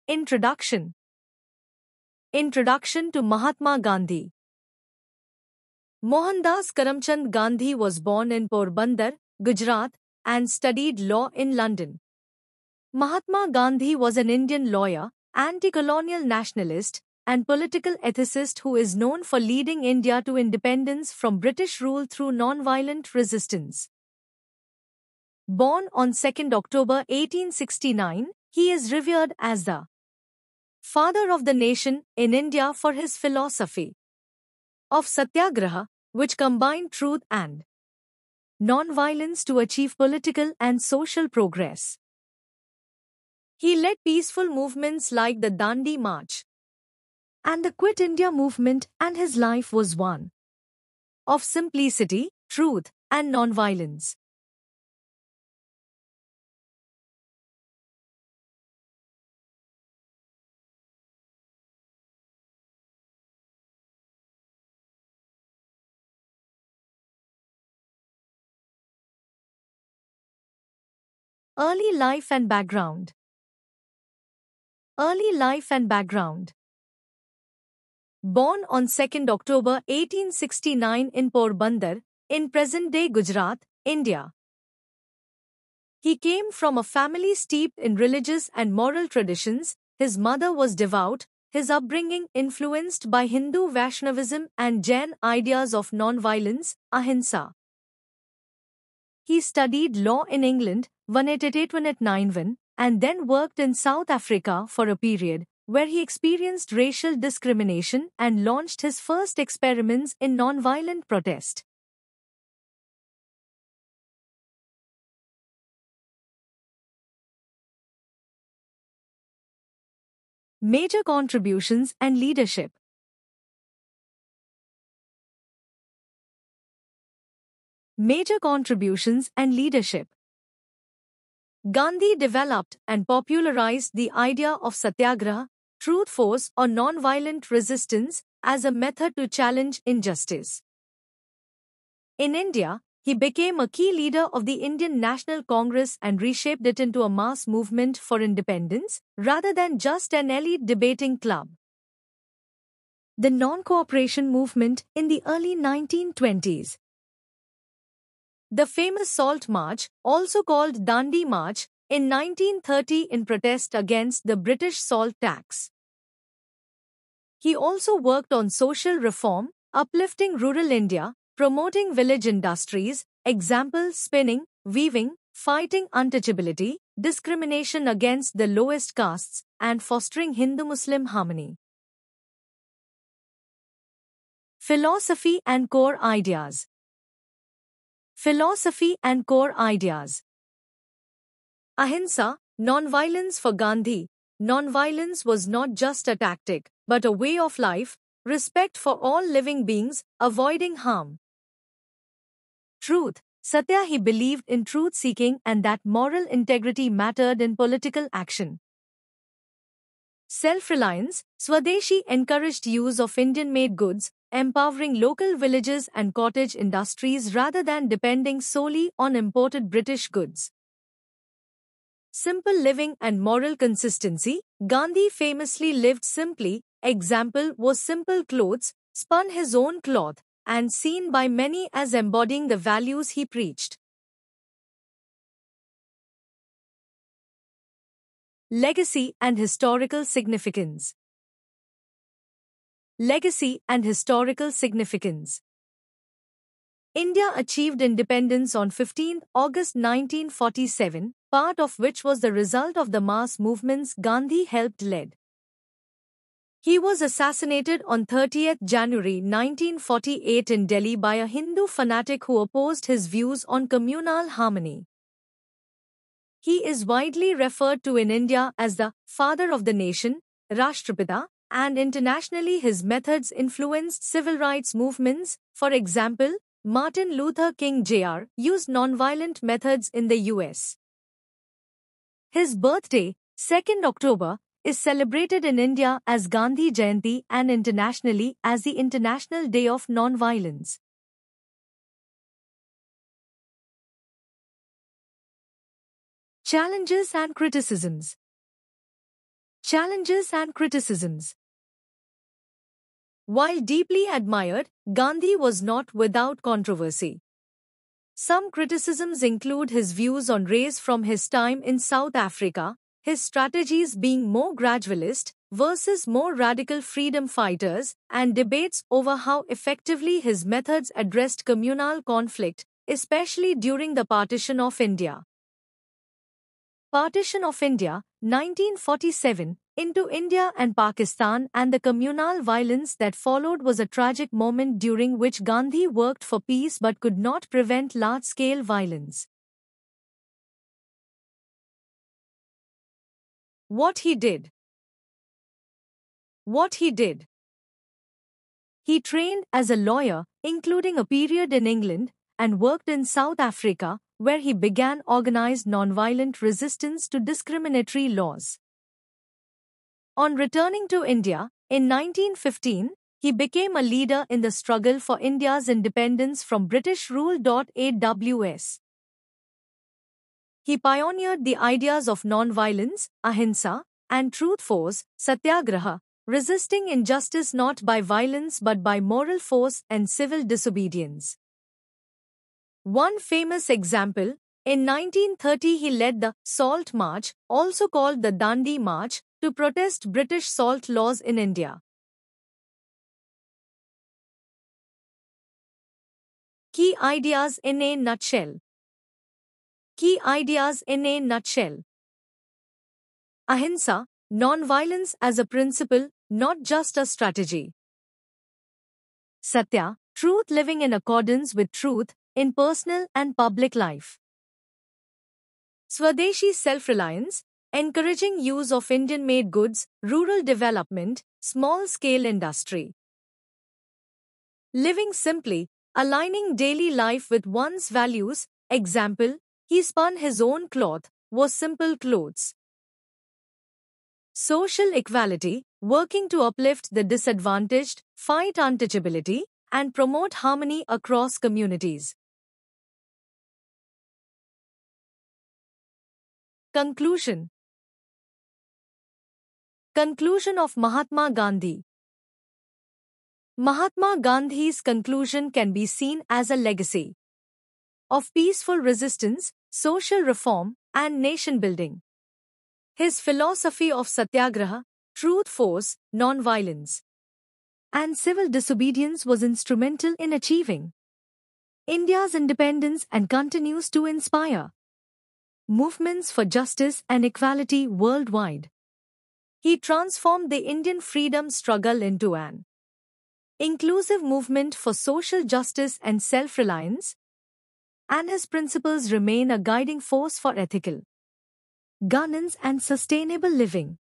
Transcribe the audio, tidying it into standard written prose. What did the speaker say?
Introduction. Introduction to Mahatma Gandhi. Mohandas Karamchand Gandhi was born in Porbandar, Gujarat, and studied law in London. Mahatma Gandhi was an Indian lawyer, anti-colonial nationalist, and political ethicist who is known for leading India to independence from British rule through non-violent resistance. Born on 2nd October 1869, he is revered as the father of the nation in India for his philosophy of Satyagraha, which combined truth and non-violence to achieve political and social progress. He led peaceful movements like the Dandi March and the Quit India movement, and his life was one of simplicity, truth, and non-violence. Early life and background. Early life and background. Born on 2nd October 1869 in Porbandar, in present-day Gujarat, India. He came from a family steeped in religious and moral traditions. His mother was devout, his upbringing influenced by Hindu Vaishnavism and Jain ideas of non-violence, ahimsa. He studied law in England, 1881, and then worked in South Africa for a period, where he experienced racial discrimination and launched his first experiments in nonviolent protest. Major contributions and leadership. Major contributions and leadership. Gandhi developed and popularized the idea of satyagraha, truth force or non-violent resistance, as a method to challenge injustice. In India, he became a key leader of the Indian National Congress and reshaped it into a mass movement for independence, rather than just an elite debating club. The non-cooperation movement in the early 1920s. The famous Salt March, also called Dandi March, in 1930 in protest against the British salt tax. He also worked on social reform, uplifting rural India, promoting village industries, example spinning, weaving, fighting untouchability, discrimination against the lowest castes, and fostering Hindu-Muslim harmony. Philosophy and core ideas. Philosophy and core ideas. Ahimsa, non-violence for Gandhi. Non-violence was not just a tactic, but a way of life, respect for all living beings, avoiding harm. Truth. Satya, he believed in truth-seeking and that moral integrity mattered in political action. Self-reliance. Swadeshi encouraged use of Indian-made goods, empowering local villages and cottage industries rather than depending solely on imported British goods. Simple living and moral consistency. Gandhi famously lived simply. Example was simple clothes, spun his own cloth, and seen by many as embodying the values he preached. Legacy and historical significance. Legacy and historical significance. India achieved independence on 15 August 1947, part of which was the result of the mass movements Gandhi helped lead. He was assassinated on 30th January 1948 in Delhi by a Hindu fanatic who opposed his views on communal harmony. He is widely referred to in India as the father of the nation, Rashtrapita, and internationally his methods influenced civil rights movements. For example, Martin Luther King Jr. used nonviolent methods in the US. His birthday, 2nd October, is celebrated in India as Gandhi Jayanti and internationally as the International Day of Nonviolence. Challenges and criticisms. Challenges and criticisms. While deeply admired, Gandhi was not without controversy. Some criticisms include his views on race from his time in South Africa, his strategies being more gradualist versus more radical freedom fighters, and debates over how effectively his methods addressed communal conflict, especially during the partition of India. Partition of India, 1947, into India and Pakistan, and the communal violence that followed was a tragic moment during which Gandhi worked for peace but could not prevent large-scale violence. What he did. He trained as a lawyer, including a period in England, and worked in South Africa, where he began organized nonviolent resistance to discriminatory laws. On returning to India, in 1915, he became a leader in the struggle for India's independence from British rule. AWS. He pioneered the ideas of nonviolence, ahimsa, and truth force, satyagraha, resisting injustice not by violence but by moral force and civil disobedience. One famous example, in 1930 he led the Salt March, also called the Dandi March, to protest British salt laws in India. Key ideas in a nutshell. Ahimsa, non-violence as a principle, not just a strategy. Satya, truth, living in accordance with truth, in personal and public life. Swadeshi, self-reliance, encouraging use of Indian-made goods, rural development, small-scale industry. Living simply, aligning daily life with one's values, example, he spun his own cloth, wore simple clothes. Social equality, working to uplift the disadvantaged, fight untouchability, and promote harmony across communities. Conclusion of Mahatma Gandhi. Mahatma Gandhi's conclusion can be seen as a legacy of peaceful resistance, social reform, and nation-building. His philosophy of satyagraha, truth force, non-violence, and civil disobedience was instrumental in achieving India's independence and continues to inspire movements for justice and equality worldwide. He transformed the Indian freedom struggle into an inclusive movement for social justice and self-reliance, and his principles remain a guiding force for ethical governance and sustainable living.